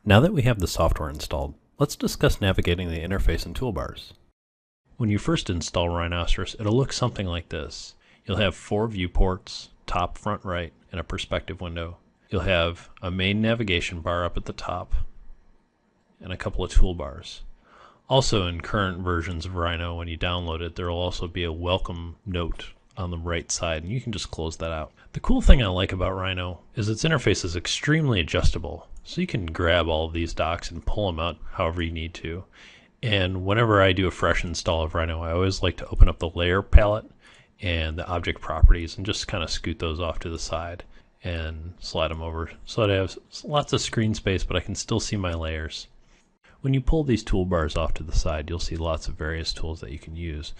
Now that we have the software installed, let's discuss navigating the interface and toolbars. When you first install Rhinoceros, it'll look something like this. You'll have 4 viewports, top, front, right, and a perspective window. You'll have a main navigation bar up at the top, and a couple of toolbars. Also, in current versions of Rhino, when you download it, there will also be a welcome note on the right side, and you can just close that out. The cool thing I like about Rhino is its interface is extremely adjustable. So you can grab all of these docs and pull them out however you need to. And whenever I do a fresh install of Rhino, I always like to open up the layer palette and the object properties and just kind of scoot those off to the side and slide them over so that I have lots of screen space, but I can still see my layers. When you pull these toolbars off to the side, you'll see lots of various tools that you can use.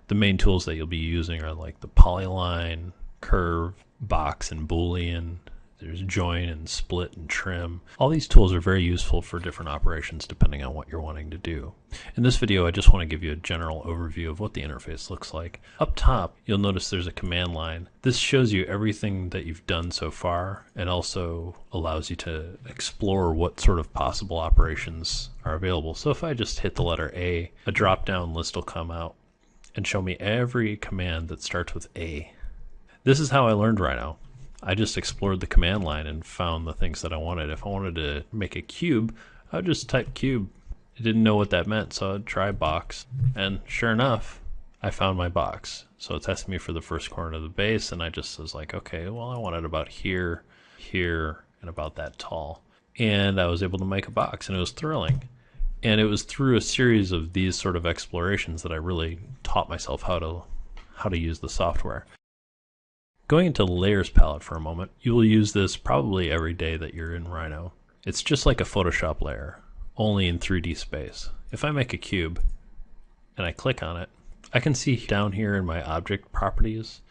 The main tools that you'll be using are like the polyline, curve, box, and boolean. There's join and split and trim. All these tools are very useful for different operations depending on what you're wanting to do. In this video, I just want to give you a general overview of what the interface looks like. Up top, you'll notice there's a command line. This shows you everything that you've done so far and also allows you to explore what sort of possible operations are available. So if I just hit the letter A, a drop-down list will come out and show me every command that starts with A. This is how I learned Rhino. I just explored the command line and found the things that I wanted. If I wanted to make a cube, I would just type cube. I didn't know what that meant, so I'd try box. And sure enough, I found my box. So it's asking me for the first corner of the base, and I just was like, okay, well, I want it about here, here, and about that tall. And I was able to make a box, and it was thrilling. And it was through a series of these sort of explorations that I really taught myself how to use the software. Going into the layers palette for a moment, you will use this probably every day that you're in Rhino. It's just like a Photoshop layer, only in 3D space. If I make a cube and I click on it, I can see down here in my object properties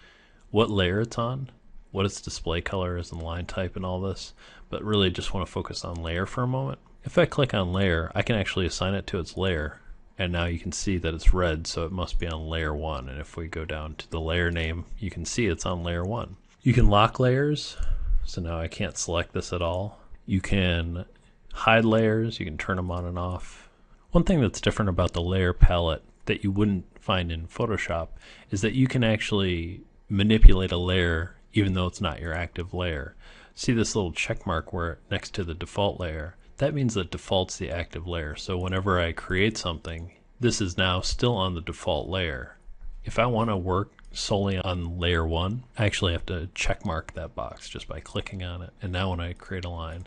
what layer it's on, what its display color is and line type and all this, but really just want to focus on layer for a moment. If I click on layer, I can actually assign it to its layer. And now you can see that it's red, so it must be on layer 1. And if we go down to the layer name, you can see it's on layer 1. You can lock layers, so now I can't select this at all. You can hide layers, you can turn them on and off. One thing that's different about the layer palette that you wouldn't find in Photoshop is that you can actually manipulate a layer even though it's not your active layer. See this little check mark where next to the default layer? That means that default's the active layer. So whenever I create something, this is now still on the default layer. If I want to work solely on layer 1, I actually have to check mark that box just by clicking on it. And now when I create a line,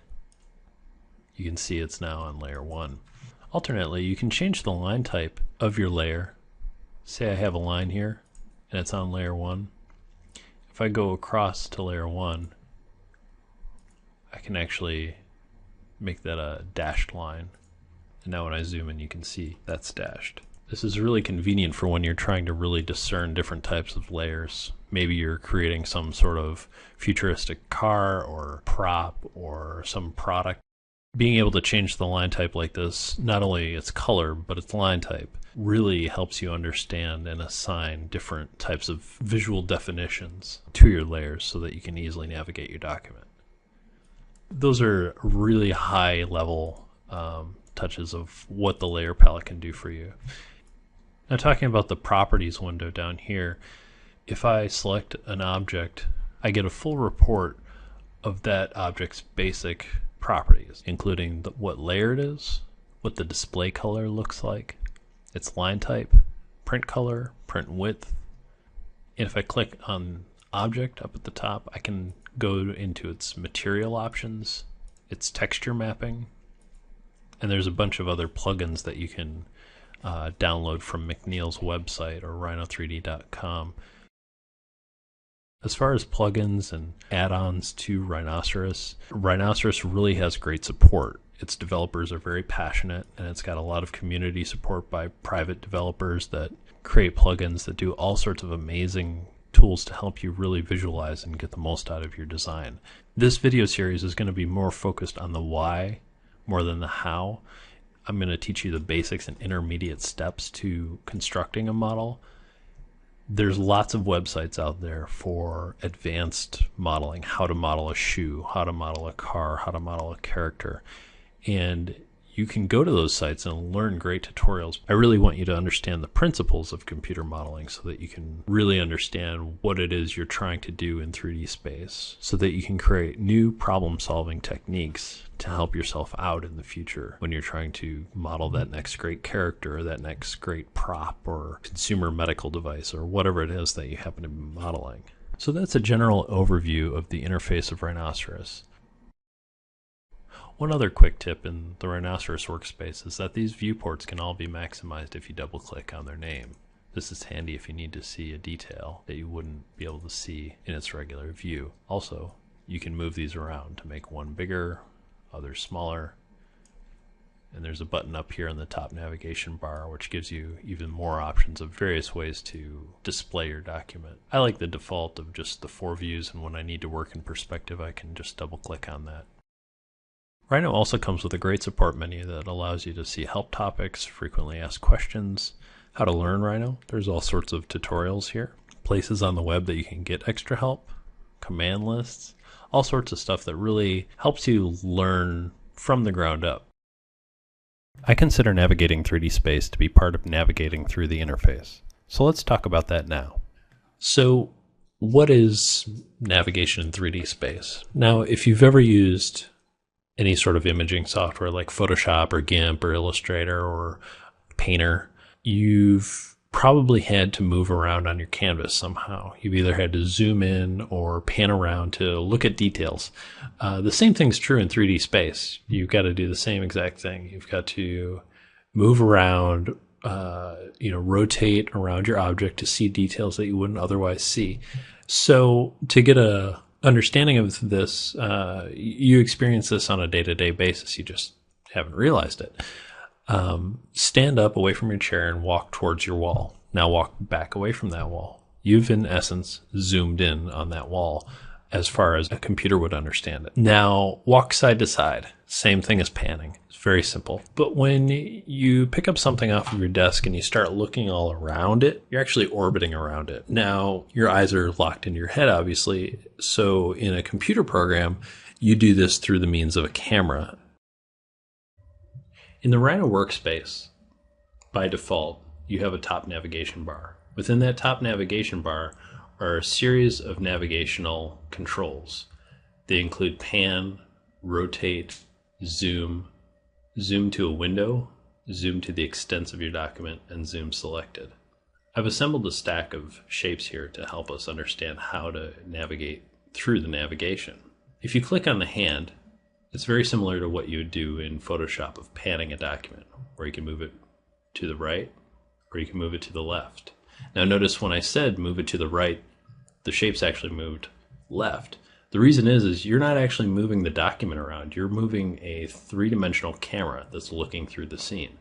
you can see it's now on layer 1. Alternately, you can change the line type of your layer. Say I have a line here and it's on layer 1. If I go across to layer 1, I can actually make that a dashed line. And now when I zoom in, you can see that's dashed. This is really convenient for when you're trying to really discern different types of layers. Maybe you're creating some sort of futuristic car or prop or some product. Being able to change the line type like this, not only its color, but its line type, really helps you understand and assign different types of visual definitions to your layers so that you can easily navigate your document. Those are really high level touches of what the layer palette can do for you. Now talking about the properties window down here, if I select an object, I get a full report of that object's basic properties, including what layer it is, what the display color looks like, its line type, print color, print width. And if I click on object up at the top, I can go into its material options, its texture mapping, and there's a bunch of other plugins that you can download from McNeil's website or rhino3d.com. As far as plugins and add-ons to Rhinoceros, Rhinoceros really has great support. Its developers are very passionate, and it's got a lot of community support by private developers that create plugins that do all sorts of amazing tools to help you really visualize and get the most out of your design. This video series is going to be more focused on the why more than the how. I'm going to teach you the basics and intermediate steps to constructing a model. There's lots of websites out there for advanced modeling, how to model a shoe, how to model a car, how to model a character. And you can go to those sites and learn great tutorials. I really want you to understand the principles of computer modeling so that you can really understand what it is you're trying to do in 3D space, so that you can create new problem-solving techniques to help yourself out in the future when you're trying to model that next great character, or that next great prop or consumer medical device, or whatever it is that you happen to be modeling. So that's a general overview of the interface of Rhinoceros. One other quick tip in the Rhinoceros workspace is that these viewports can all be maximized if you double click on their name. This is handy if you need to see a detail that you wouldn't be able to see in its regular view. Also, you can move these around to make one bigger, others smaller, and there's a button up here in the top navigation bar which gives you even more options of various ways to display your document. I like the default of just the 4 views, and when I need to work in perspective I can just double click on that. Rhino also comes with a great support menu that allows you to see help topics, frequently asked questions, how to learn Rhino. There's all sorts of tutorials here, places on the web that you can get extra help, command lists, all sorts of stuff that really helps you learn from the ground up. I consider navigating 3D space to be part of navigating through the interface. So let's talk about that now. So what is navigation in 3D space? Now, if you've ever used any sort of imaging software like Photoshop or GIMP or Illustrator or Painter, you've probably had to move around on your canvas somehow. You've either had to zoom in or pan around to look at details. The same thing's true in 3D space. You've got to do the same exact thing. You've got to move around, rotate around your object to see details that you wouldn't otherwise see. So to get a understanding of this, you experience this on a day-to-day basis. You just haven't realized it. Stand up away from your chair and walk towards your wall. Now walk back away from that wall. You've, in essence, zoomed in on that wall as far as a computer would understand it. Now walk side to side. Same thing as panning. It's very simple. But when you pick up something off of your desk and you start looking all around it, you're actually orbiting around it. Now your eyes are locked into your head, obviously. So in a computer program, you do this through the means of a camera. In the Rhino workspace, by default, you have a top navigation bar. Within that top navigation bar are a series of navigational controls. They include pan, rotate, zoom, zoom to a window, zoom to the extents of your document, and zoom selected. I've assembled a stack of shapes here to help us understand how to navigate through the navigation. If you click on the hand, it's very similar to what you would do in Photoshop of panning a document, where you can move it to the right or you can move it to the left. Now notice when I said move it to the right, the shape's actually moved left. The reason is you're not actually moving the document around. You're moving a 3-dimensional camera that's looking through the scene.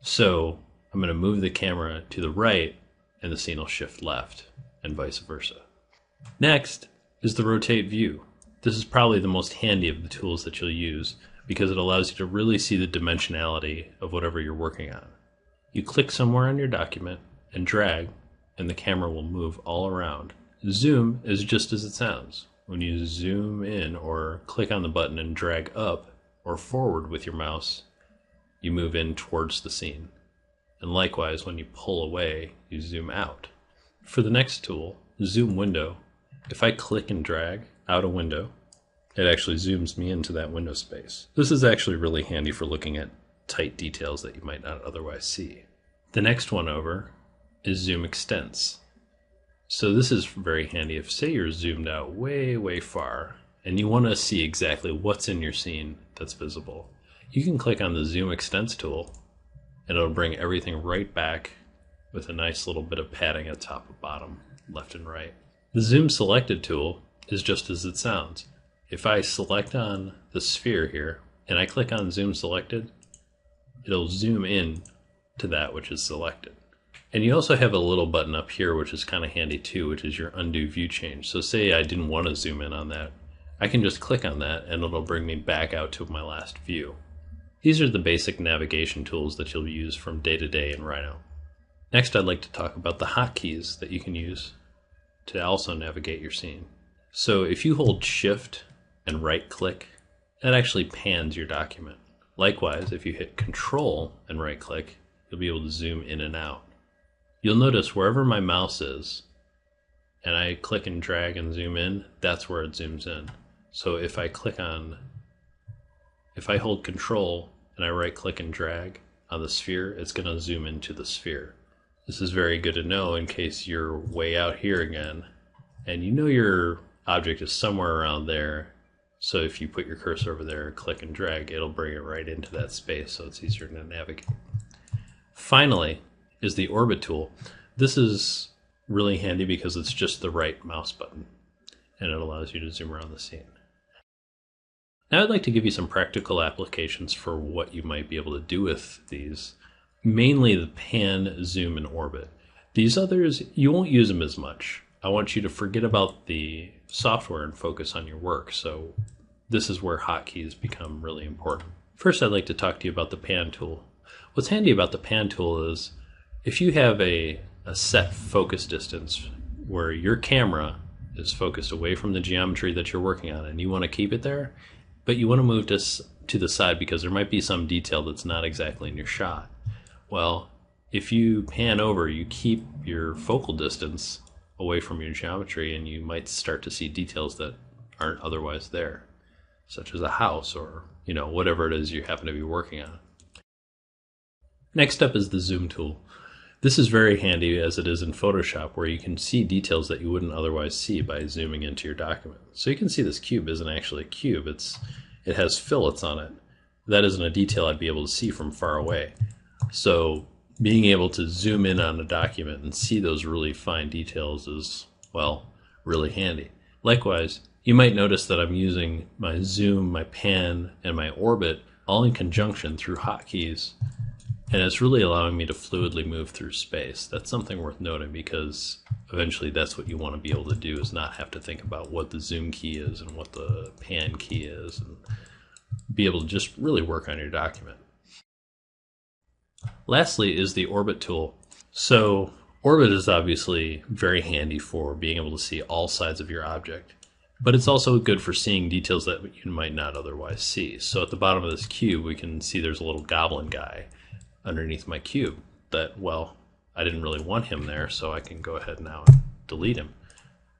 So I'm going to move the camera to the right and the scene will shift left, and vice versa. Next is the rotate view. This is probably the most handy of the tools that you'll use because it allows you to really see the dimensionality of whatever you're working on. You click somewhere on your document and drag, and the camera will move all around. Zoom is just as it sounds. When you zoom in or click on the button and drag up or forward with your mouse, you move in towards the scene. And likewise, when you pull away, you zoom out. For the next tool, zoom window, if I click and drag out a window, it actually zooms me into that window space. This is actually really handy for looking at tight details that you might not otherwise see. The next one over is zoom extents. So this is very handy if, say, you're zoomed out way, way far and you want to see exactly what's in your scene that's visible. You can click on the zoom extents tool and it'll bring everything right back with a nice little bit of padding at top and bottom, left and right. The zoom selected tool is just as it sounds. If I select on the sphere here and I click on zoom selected, it'll zoom in to that which is selected. And you also have a little button up here which is kind of handy too, which is your undo view change. So say I didn't want to zoom in on that, I can just click on that and it'll bring me back out to my last view. These are the basic navigation tools that you'll use from day to day in Rhino. Next, I'd like to talk about the hotkeys that you can use to also navigate your scene. So if you hold Shift and right click That actually pans your document. Likewise, if you hit Control and right click, you'll be able to zoom in and out. You'll notice wherever my mouse is, and I click and drag and zoom in, that's where it zooms in. So if I hold Control and I right click and drag on the sphere, it's going to zoom into the sphere. This is very good to know in case you're way out here again, and you know your object is somewhere around there. So if you put your cursor over there, click and drag, it'll bring it right into that space, so it's easier to navigate. Finally is the Orbit tool. This is really handy because it's just the right mouse button, and it allows you to zoom around the scene. Now I'd like to give you some practical applications for what you might be able to do with these. Mainly the pan, zoom, and orbit. These others, you won't use them as much. I want you to forget about the software and focus on your work, so this is where hotkeys become really important. First, I'd like to talk to you about the pan tool. What's handy about the pan tool is if you have a set focus distance where your camera is focused away from the geometry that you're working on and you want to keep it there, but you want to move this to the side because there might be some detail that's not exactly in your shot. Well, if you pan over, you keep your focal distance away from your geometry and you might start to see details that aren't otherwise there, such as a house or, whatever it is you happen to be working on. Next up is the zoom tool. This is very handy as it is in Photoshop, where you can see details that you wouldn't otherwise see by zooming into your document. So you can see this cube isn't actually a cube, it has fillets on it. That isn't a detail I'd be able to see from far away. So being able to zoom in on a document and see those really fine details is, well, really handy. Likewise, you might notice that I'm using my zoom, my pan, and my orbit all in conjunction through hotkeys. And it's really allowing me to fluidly move through space. That's something worth noting because eventually that's what you want to be able to do, is not have to think about what the zoom key is and what the pan key is, and be able to just really work on your document. Lastly is the orbit tool. So orbit is obviously very handy for being able to see all sides of your object, but it's also good for seeing details that you might not otherwise see. So at the bottom of this cube, we can see there's a little goblin guy underneath my cube that, well, I didn't really want him there, so I can go ahead now and delete him.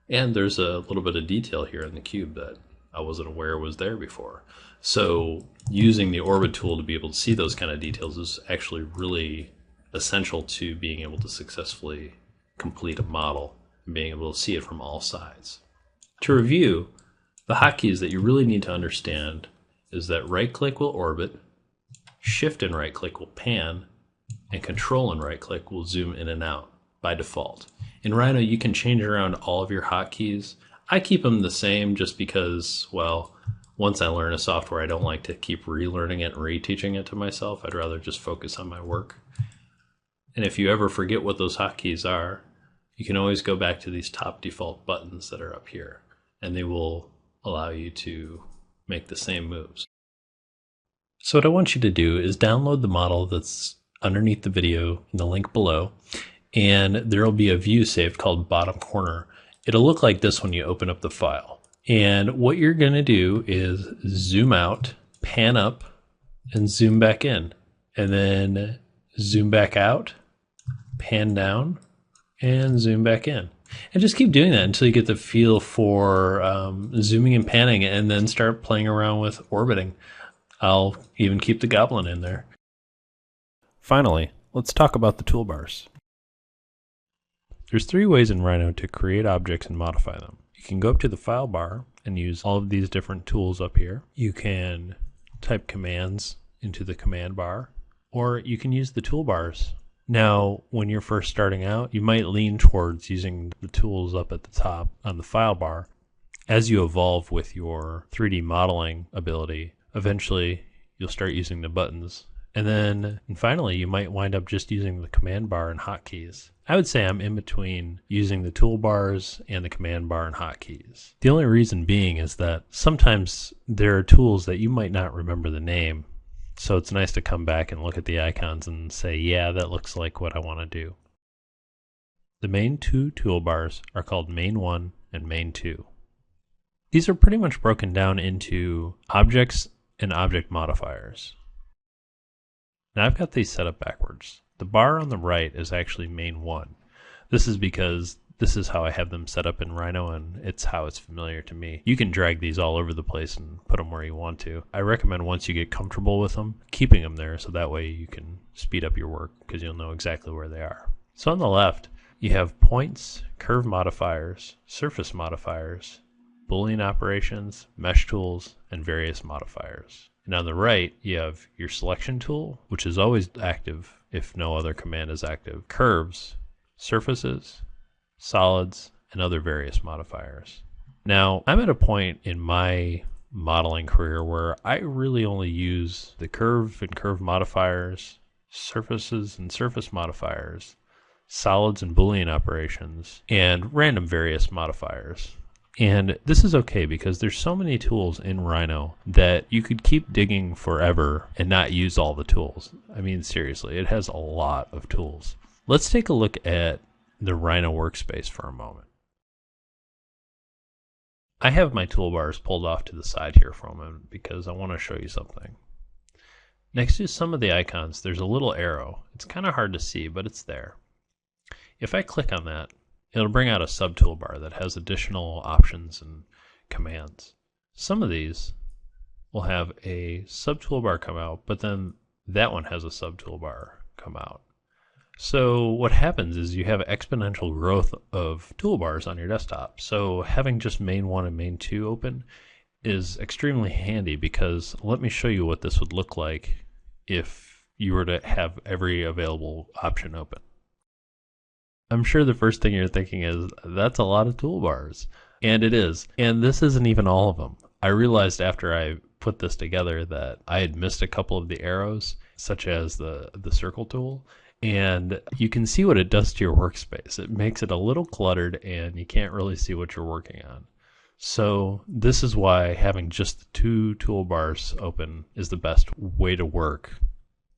And there's a little bit of detail here in the cube that I wasn't aware was there before. So using the orbit tool to be able to see those kind of details is actually really essential to being able to successfully complete a model and being able to see it from all sides. To review, the hotkeys that you really need to understand is that right click will orbit, Shift and right click will pan, and Control and right click will zoom in and out by default. In Rhino, you can change around all of your hotkeys. I keep them the same just because, well, once I learn a software, I don't like to keep relearning it and reteaching it to myself. I'd rather just focus on my work. And if you ever forget what those hotkeys are, you can always go back to these top default buttons that are up here, and they will allow you to make the same moves. So what I want you to do is download the model that's underneath the video in the link below, and there will be a view saved called bottom corner. It'll look like this when you open up the file. And what you're going to do is zoom out, pan up, and zoom back in. And then zoom back out, pan down, and zoom back in. And just keep doing that until you get the feel for zooming and panning, and then start playing around with orbiting. I'll even keep the goblin in there. Finally, let's talk about the toolbars. There's 3 ways in Rhino to create objects and modify them. You can go up to the file bar and use all of these different tools up here. You can type commands into the command bar, or you can use the toolbars. Now, when you're first starting out, you might lean towards using the tools up at the top on the file bar. As you evolve with your 3D modeling ability, eventually you'll start using the buttons. And finally, you might wind up just using the command bar and hotkeys. I would say I'm in between using the toolbars and the command bar and hotkeys. The only reason being is that sometimes there are tools that you might not remember the name. So it's nice to come back and look at the icons and say, yeah, that looks like what I want to do. The main 2 toolbars are called Main 1 and Main 2. These are pretty much broken down into objects and object modifiers. Now I've got these set up backwards. The bar on the right is actually main 1. This is because this is how I have them set up in Rhino, and it's how it's familiar to me. You can drag these all over the place and put them where you want to. I recommend once you get comfortable with them, keeping them there so that way you can speed up your work because you'll know exactly where they are. So on the left, you have points, curve modifiers, surface modifiers, Boolean operations, mesh tools, and various modifiers. And on the right, you have your selection tool, which is always active if no other command is active, curves, surfaces, solids, and other various modifiers. Now, I'm at a point in my modeling career where I really only use the curve and curve modifiers, surfaces and surface modifiers, solids and Boolean operations, and random various modifiers. And this is okay because there's so many tools in Rhino that you could keep digging forever and not use all the tools. I mean, seriously, it has a lot of tools. Let's take a look at the Rhino workspace for a moment. I have my toolbars pulled off to the side here for a moment because I want to show you something. Next to some of the icons, there's a little arrow. It's kind of hard to see, but it's there. If I click on that, it'll bring out a sub-toolbar that has additional options and commands. Some of these will have a sub-toolbar come out, but then that one has a sub-toolbar come out. So what happens is you have exponential growth of toolbars on your desktop. So having just main 1 and main 2 open is extremely handy because let me show you what this would look like if you were to have every available option open. I'm sure the first thing you're thinking is, that's a lot of toolbars. And it is. And this isn't even all of them. I realized after I put this together that I had missed a couple of the arrows, such as the circle tool. And you can see what it does to your workspace. It makes it a little cluttered and you can't really see what you're working on. So this is why having just the 2 toolbars open is the best way to work.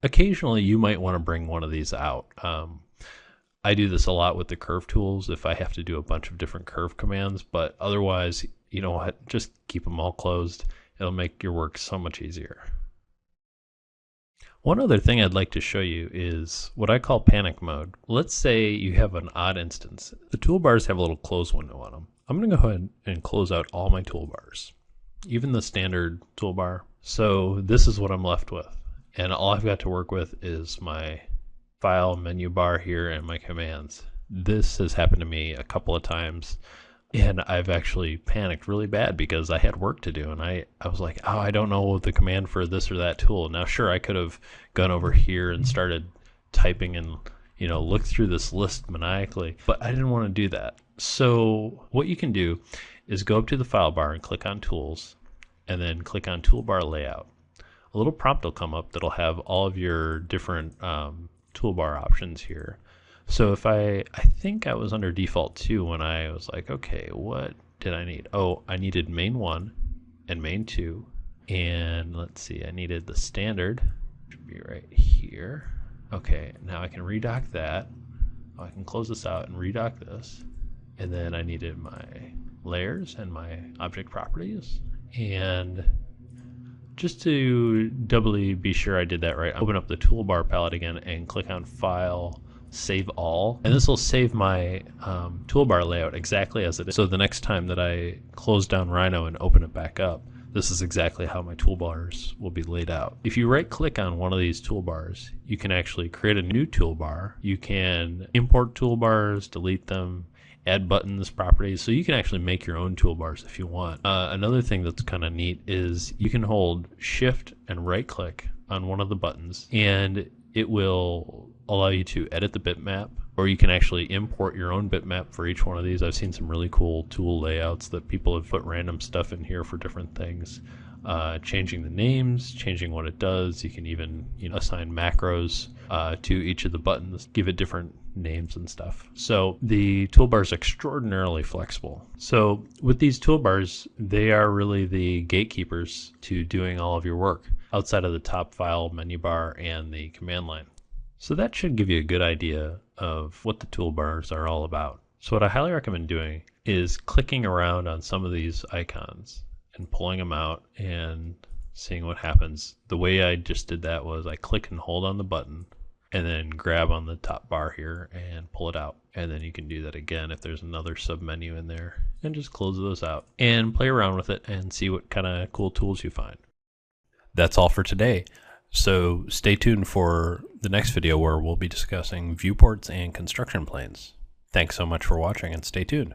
Occasionally you might want to bring one of these out. I do this a lot with the curve tools if I have to do a bunch of different curve commands, but otherwise, you know what, just keep them all closed. It'll make your work so much easier. One other thing I'd like to show you is what I call panic mode. Let's say you have an odd instance. The toolbars have a little close window on them. I'm going to go ahead and close out all my toolbars, even the standard toolbar. So this is what I'm left with. And all I've got to work with is my file menu bar here and my commands. This has happened to me a couple of times. And I've actually panicked really bad because I had work to do. And I was like, oh, I don't know the command for this or that tool. Now, sure, I could have gone over here and started typing and, you know, looked through this list maniacally, but I didn't want to do that. So what you can do is go up to the file bar and click on Tools, and then click on Toolbar Layout. A little prompt will come up that'll have all of your different toolbar options here. So if I think I was under default 2 when I was like, okay, what did I need? Oh, I needed main 1 and main 2. And let's see, I needed the standard, should be right here. Okay, now I can redock that. I can close this out and redock this. And then I needed my layers and my object properties. And just to doubly be sure I did that right, open up the toolbar palette again and click on File, Save All, and this will save my toolbar layout exactly as it is. So the next time that I close down Rhino and open it back up, this is exactly how my toolbars will be laid out. If you right click on one of these toolbars, you can actually create a new toolbar. You can import toolbars, delete them, add buttons, properties, so you can actually make your own toolbars if you want. Another thing that's kind of neat is you can hold Shift and right click on one of the buttons and it will allow you to edit the bitmap, or you can actually import your own bitmap for each one of these. I've seen some really cool tool layouts that people have put random stuff in here for different things. Changing the names, changing what it does. You can even, you know, assign macros to each of the buttons, give it different names and stuff. So the toolbar is extraordinarily flexible. So with these toolbars, they are really the gatekeepers to doing all of your work outside of the top file menu bar and the command line. So that should give you a good idea of what the toolbars are all about. So what I highly recommend doing is clicking around on some of these icons and pulling them out and seeing what happens. The way I just did that was I click and hold on the button and then grab on the top bar here and pull it out. And then you can do that again if there's another submenu in there, and just close those out and play around with it and see what kind of cool tools you find. That's all for today. So stay tuned for the next video where we'll be discussing viewports and construction planes. Thanks so much for watching, and stay tuned.